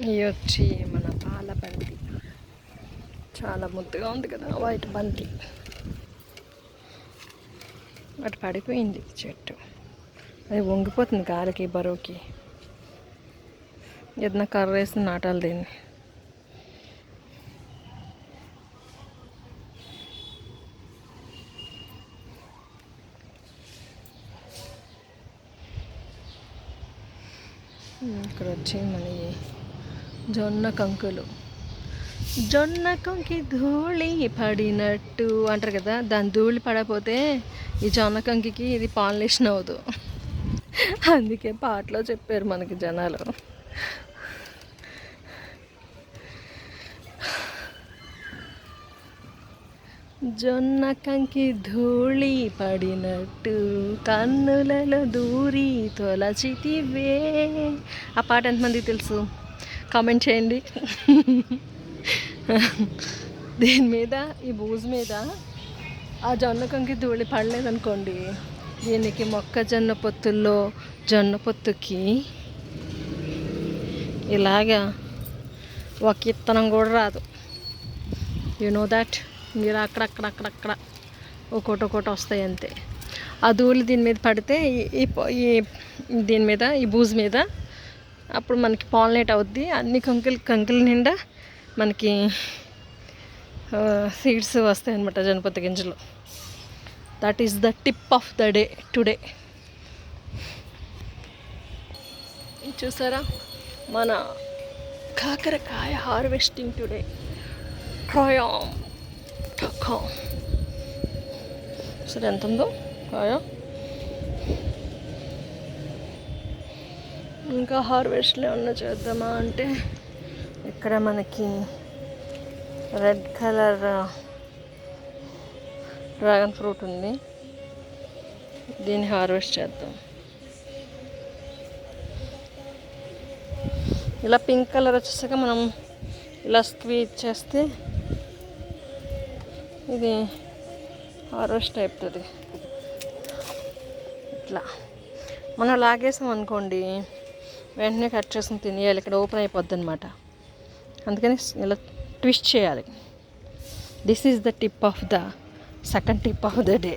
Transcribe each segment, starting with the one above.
ఇది వచ్చి మన పాల బంతి. చాలా ముద్దుగా ఉంది కదా వైట్ బంతి. అటు పడిపోయింది చెట్టు. అది వంగిపోతుంది గాలికి బరువుకి. ఏదైనా కర్ర వేసి నాటాలి దీన్ని. ఇక్కడ వచ్చి మన జొన్న కంకులు. జొన్న కంకి ధూళి పడినట్టు అంటారు కదా, దాని ధూళి పడకపోతే ఈ జొన్న కంకి ఇది పాలినేషన్ అవ్వదు. అందుకే పాటలో చెప్పారు మనకి జనాలు. జొన్న కంకి ధూళి పడినట్టు కన్నులలో దూరి తొలచితివే. ఆ పాట ఎంతమందికి తెలుసు? కామెంట్ చేయండి. దీని మీద, ఈ బూజు మీద ఆ జొన్న కంకి ధూళి పడలేదనుకోండి, దీనికి మొక్కజొన్న పొత్తుల్లో జొన్న పొత్తుకి ఇలాగా ఒక ఇత్తనం కూడా రాదు. You know that. మీరు అక్కడక్కడక్కడక్కడ ఒక్కొక్కటి వస్తాయి అంతే. ఆ ధూళి దీని మీద పడితే ఈ దీని మీద, ఈ బూజు మీద అప్పుడు మనకి పాలినేట్ అవుద్ది. అన్ని కంకుల నిండా మనకి సీడ్స్ వస్తాయి అన్నమాట, జనపతి గింజలు. That is the tip of the day today. చూసారా మన కాకరకాయ హార్వెస్టింగ్ టుడే. సరే ఎంత ఉందో కాయ. ఇంకా హార్వెస్ట్లో ఏమన్నా చేద్దామా అంటే ఇక్కడ మనకి రెడ్ కలర్ డ్రాగన్ ఫ్రూట్ ఉంది. దీన్ని హార్వెస్ట్ చేద్దాం. ఇలా పింక్ కలర్ వచ్చేసాక మనం ఇలా స్క్వీజ్ చేస్తే ఇది హార్వెస్ట్ అయిపోతుంది. ఇట్లా మనం లాగేసాం అనుకోండి, వెంటనే కట్ చేసుకుని తినేయాలి. ఇక్కడ ఓపెన్ అయిపోద్ది అనమాట. అందుకని ఇలా ట్విస్ట్ చేయాలి. This is the tip of the second tip of the day.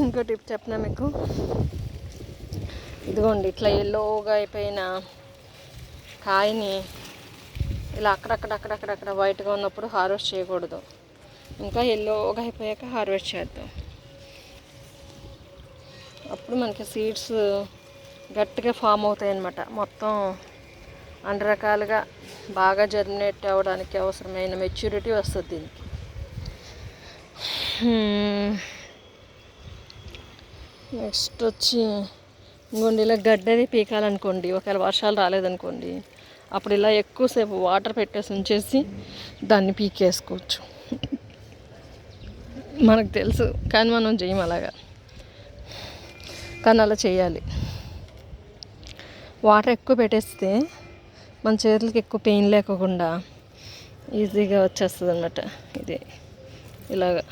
ఇంకో టిప్ చెప్పనా మీకు. ఇదిగోండి, ఇట్లా ఎల్లోగా అయిపోయిన కాయని ఇలా అక్కడక్కడ వైట్గా ఉన్నప్పుడు హార్వెస్ట్ చేయకూడదు. ఇంకా ఎల్లోగా అయిపోయాక హార్వెస్ట్ చేద్దాం. అప్పుడు మనకి సీడ్స్ గట్టిగా ఫామ్ అవుతాయి అన్నమాట. మొత్తం అన్ని రకాలుగా బాగా జర్మినేట్ అవ్వడానికి అవసరమైన మెచ్యూరిటీ వస్తుంది దీనికి. నెక్స్ట్ వచ్చి ఇంకొండి, ఇలా గడ్డది పీకాలనుకోండి, ఒకవేళ వర్షాలు రాలేదనుకోండి, అప్పుడు ఇలా ఎక్కువసేపు వాటర్ పెట్టేసి ఉంచేసి దాన్ని పీకేసుకోవచ్చు. మనకు తెలుసు కానీ మనం చేయం అలాగా. కానీ అలా చేయాలి. వాటర్ ఎక్కువ పెట్టేస్తే మన చేతులకి ఎక్కువ పెయిన్ లేకుండా ఈజీగా వచ్చేస్తుంది అన్నమాట. ఇది ఇలాగా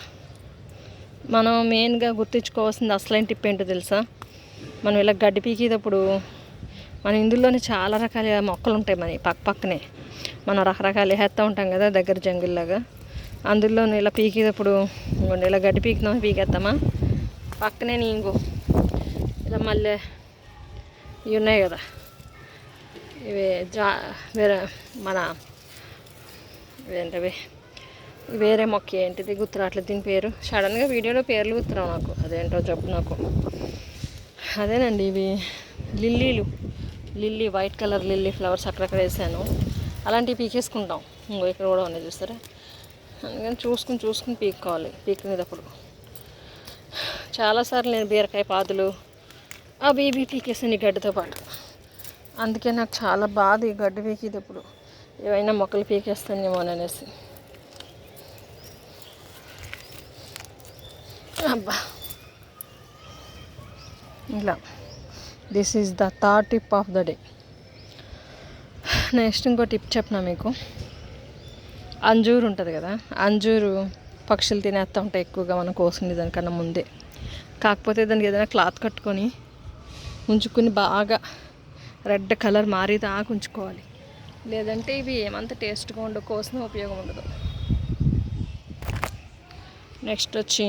మనం మెయిన్గా గుర్తుంచుకోవాల్సింది అసలైన టిప్ ఏంటో తెలుసా? మనం ఇలా గడ్డి పీకేటప్పుడు మన ఇందులోనే చాలా రకాల మొక్కలు ఉంటాయి. మన పక్కనే మనం రకరకాలు వేస్తూ ఉంటాం కదా, దగ్గర జంగిల్లాగా. అందులో ఇలా పీకేటప్పుడు ఇలా గడ్డి పీకుతామా, పీకేస్తామా, పక్కనే ఇంకో ఇలా మళ్ళీ ఇవి ఉన్నాయి కదా, ఇవి వేరే మన ఏంటవి వేరే మొక్క ఏంటిది గుర్తురాట్లేదు దీని పేరు. సడన్గా వీడియోలో పేర్లు గుర్తురావు నాకు, అదేంటో చెప్పు నాకు. అదేనండి, ఇవి lily white colour lily flowers అక్కడక్కడ వేసాను. అలాంటివి పీకేసుకుంటాం. ఇంకో ఇక్కడ కూడా ఉన్నాయి చూస్తారా. అందుకని చూసుకుని పీక్కోవాలి. పీకినప్పుడు చాలాసార్లు నేను బీరకాయ పాదులు అవి ఇవి పీకేసాను ఈ గడ్డితో పాటు. అందుకే నాకు చాలా బాధ ఈ గడ్డి పీకేటప్పుడు, ఏవైనా మొక్కలు పీకేస్తానేమో అనేసి. అబ్బా, ఇలా this is the third tip of the day. Next ఇంకో టిప్ చెప్పిన మీకు. అంజూరు ఉంటుంది కదా, అంజూరు పక్షులు తినేస్తూ ఉంటాయి ఎక్కువగా, మనం కోసుకునే దానికన్నా ముందే. కాకపోతే దానికి ఏదైనా క్లాత్ కట్టుకొని ఉంచుకుని బాగా రెడ్ కలర్ మారేదాకా ఉంచుకోవాలి. లేదంటే ఇవి ఏమంత టేస్ట్గా ఉండవు, కోసం ఉపయోగం ఉండదు. నెక్స్ట్ వచ్చి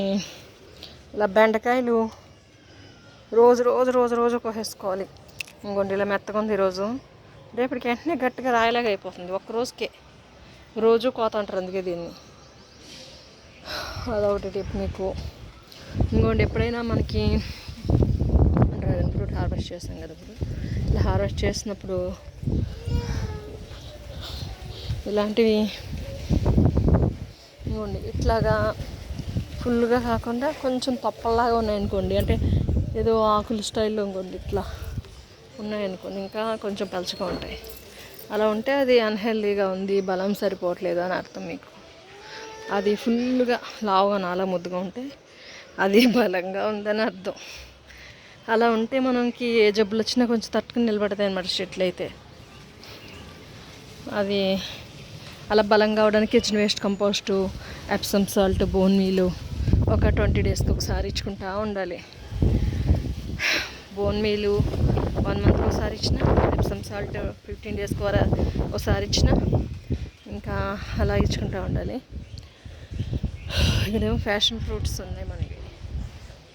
ఇలా బెండకాయలు రోజు రోజు రోజు రోజు కోసేసుకోవాలి. ఇంకోండి ఇలా మెత్తగా ఉంది ఈరోజు, రేపటికి వెంటనే గట్టిగా రాయలాగా అయిపోతుంది ఒక్కరోజుకే. రోజు కోత అంటారు అందుకే దీన్ని. అదొకటి టిప్ మీకు. ఇంకోండి ఎప్పుడైనా మనకి డ్రాగన్ ఫ్రూట్ హార్వెస్ట్ చేస్తాం కదా, ఇప్పుడు ఇలా హార్వెస్ట్ చేసినప్పుడు ఇలాంటివి ఇంకోండి ఇట్లాగా ఫుల్గా కాకుండా కొంచెం తప్పల్లాగా ఉన్నాయనుకోండి, అంటే ఏదో ఆకుల స్టైల్లో ఇంకోండి ఇట్లా ఉన్నాయనుకోండి, ఇంకా కొంచెం పలుచగా ఉంటాయి. అలా ఉంటే అది అన్హెల్దీగా ఉంది, బలం సరిపోవట్లేదు అని అర్థం మీకు. అది ఫుల్గా లావుగా నాలా ముద్దుగా ఉంటే అది బలంగా ఉందని అర్థం. అలా ఉంటే మనకి ఏ జబ్బులు వచ్చినా కొంచెం తట్టుకుని నిలబడతాయి అన్నమాట చెట్లు అయితే. అది అలా బలంగా అవడానికి kitchen waste compost, Epsom salt, bone మీలు ఒక 20 డేస్కి ఒకసారి ఇచ్చుకుంటూ ఉండాలి. బోన్ మీలు 1 మంత్కి ఒకసారి ఇచ్చిన, ఎప్సమ్ సాల్ట్ 15 డేస్కి ఒకసారి ఇచ్చిన, ఇంకా అలా ఇచ్చుకుంటూ ఉండాలి. ఇక్కడేమో ఫ్యాషన్ ఫ్రూట్స్ ఉన్నాయి మనకి.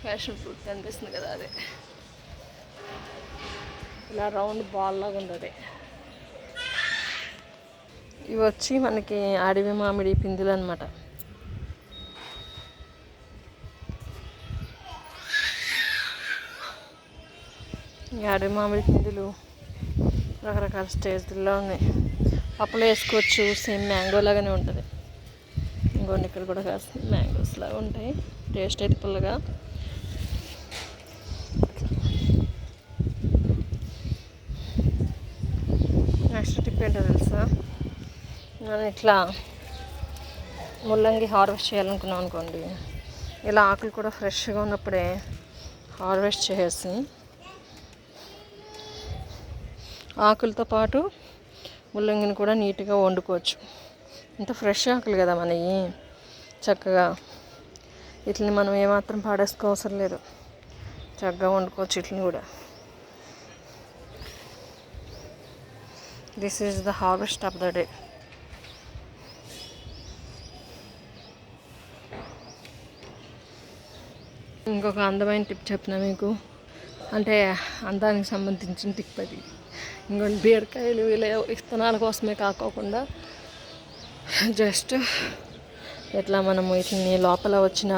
ఫ్యాషన్ ఫ్రూట్ కనిపిస్తుంది కదా, అదే ఇలా రౌండ్ బాల్ లాగా ఉండదు. ఇవి వచ్చి మనకి అడవి మామిడి పిందులు అనమాట. ఈ అడవి మామిడి పిందులు రకరకాల స్టేజ్లో ఉన్నాయి. పప్పులో వేసుకోవచ్చు, సేమ్ మ్యాంగో లాగానే ఉంటుంది. ఇంకోండి ఇక్కడ కూడా కాస్త మ్యాంగోస్ లాగా ఉంటాయి, టేస్ట్ అయితే పుల్లగా. నెక్స్ట్ టిప్ ఏంటో తెలుసా, మనం ఇట్లా ముల్లంగి హార్వెస్ట్ చేయాలనుకున్నాం అనుకోండి, ఇలా ఆకులు కూడా ఫ్రెష్గా ఉన్నప్పుడే హార్వెస్ట్ చేసి ఆకులతో పాటు ముల్లంగిని కూడా నీట్గా వండుకోవచ్చు. ఇంత ఫ్రెష్ ఆకులు కదా మనవి, చక్కగా వీటిని మనం ఏమాత్రం పాడేసుకో అవసరం లేదు, చక్కగా వండుకోవచ్చు వీటిని కూడా. This is the harvest of the day. ఇంకొక అందమైన టిప్ చెప్తున్నా మీకు, అంటే అందానికి సంబంధించిన టిప్ అది. ఇంకొన్ని బీరకాయలు ఇలా విత్తనాల కోసమే కాకోకుండా జస్ట్ ఎట్లా మనము వీటిని లోపల వచ్చిన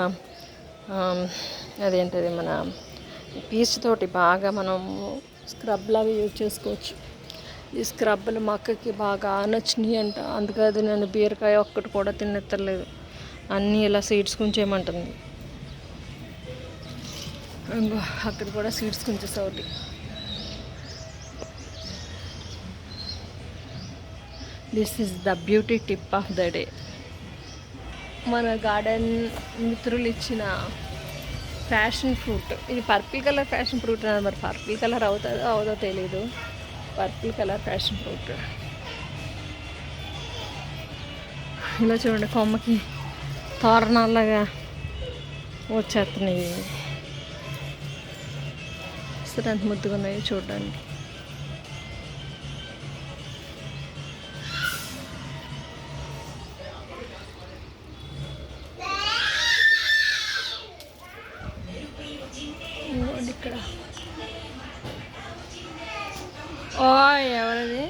అదేంటది మన పీచు తోటి బాగా మనము స్క్రబ్ లాగా యూజ్ చేసుకోవచ్చు. ఈ స్క్రబ్లు మొక్కకి బాగా నచ్చినాయి అంట, అందుకది నేను బీరకాయ ఒక్కటి కూడా తిన్నెత్తలేదు, అన్నీ ఇలా సీడ్స్ కొంచెమంటుంది. ఇంకో అక్కడ కూడా సీడ్స్ కొంచెం ఒకటి. This is the beauty tip of the day. మన గార్డెన్ మిత్రులు ఇచ్చిన ఫ్యాషన్ ఫ్రూట్, ఇది పర్పుల్ కలర్ ఫ్యాషన్ ఫ్రూట్ అన్నది. మరి పర్పుల్ కలర్ అవుతుందో అవుదో తెలీదు, పర్పుల్ కలర్ ఫ్యాషన్ ఫ్రూట్. ఇలా చూడండి, కొమ్మకి తోరణాలాగా వచ్చేస్తున్నాయి. సరే అంత ముద్దుగా ఉన్నాయి చూడడానికి. ఇక్కడ ఓ ఎవరది,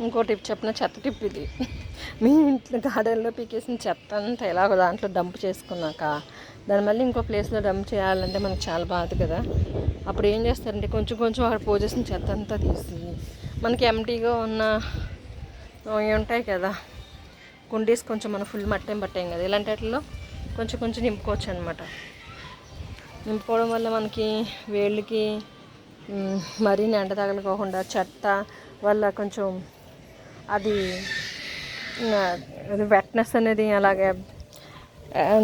ఇంకో టిప్ చెప్పిన చెత్త టిప్ ఇది. మీ ఇంట్లో గార్డెన్లో పీకేసిన చెత్త అంతా ఎలాగో దాంట్లో డంప్ చేసుకున్నాక దాన్ని మళ్ళీ ఇంకో ప్లేస్లో డంప్ చేయాలంటే మనకు చాలా బాధ కదా. అప్పుడు ఏం చేస్తారంటే కొంచెం కొంచెం అక్కడ పోసేసిన చెత్త అంతా తీసి మనకి ఎంటీగా ఉన్న ఇవి ఉంటాయి కదా కుండీస్, కొంచెం మనం ఫుల్ మట్టేం పట్టాం కదా, ఇలాంటి వాటిల్లో కొంచెం కొంచెం నింపుకోవచ్చు అనమాట. నింపుకోవడం వల్ల మనకి వేళ్ళకి మరీ ఎండ తగలకోకుండా చెత్త వల్ల కొంచెం అది వెట్నెస్ అనేది అలాగే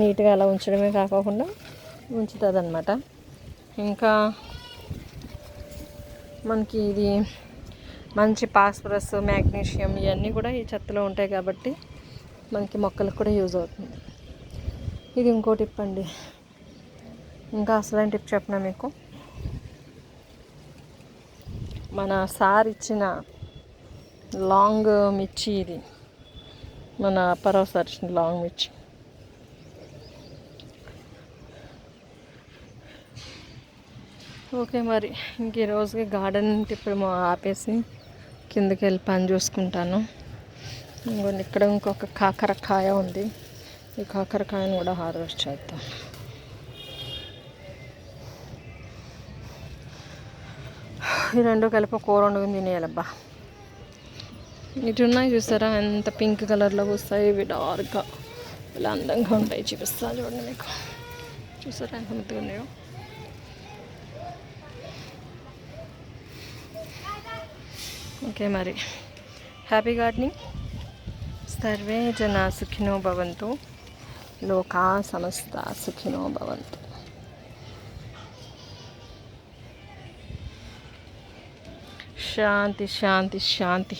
నీట్గా అలా ఉంచడమే కాకుండా ఉంచుతుంది అన్నమాట. ఇంకా మనకి ఇది మంచి ఫాస్ఫరస్, మ్యాగ్నీషియం ఇవన్నీ కూడా ఈ చెత్తలో ఉంటాయి కాబట్టి మనకి మొక్కలకు కూడా యూజ్ అవుతుంది. ఇది ఇంకో టిప్ అండి. ఇంకా అసలైన టిప్ చెప్పినా మీకు, మన సార్ ఇచ్చిన లాంగ్ మిర్చి ఇది, మన అప్పారావు సార్ ఇచ్చిన లాంగ్ మిర్చి. ఓకే మరి ఇంక ఈ రోజుకి గార్డెన్ ఇప్పుడు ఆపేసి కిందకి వెళ్ళి పని చూసుకుంటాను. ఇంకొన్ని ఇక్కడ ఇంకొక కాకరకాయ ఉంది, ఈ కాకరకాయను కూడా హార్వెస్ట్ చేద్దాం. ఈ రెండు కలిపి కూర వండుకుని తినేయాలబ్బా. ఇటు ఉన్నాయి చూసారా ఎంత పింక్ కలర్లో వస్తాయి, ఇవి డార్క్గా ఇలా అందంగా ఉంటాయి. చూపిస్తా చూడండి మీకు, చూసారా ఎంత ముద్దుగా ఉన్నాయో. ఓకే మరి హ్యాపీ గార్డెనింగ్. సర్వే జనా సుఖినో భవంతు, లోకా సమస్త సుఖినో భవంతు. శాంతి శాంతి శాంతి.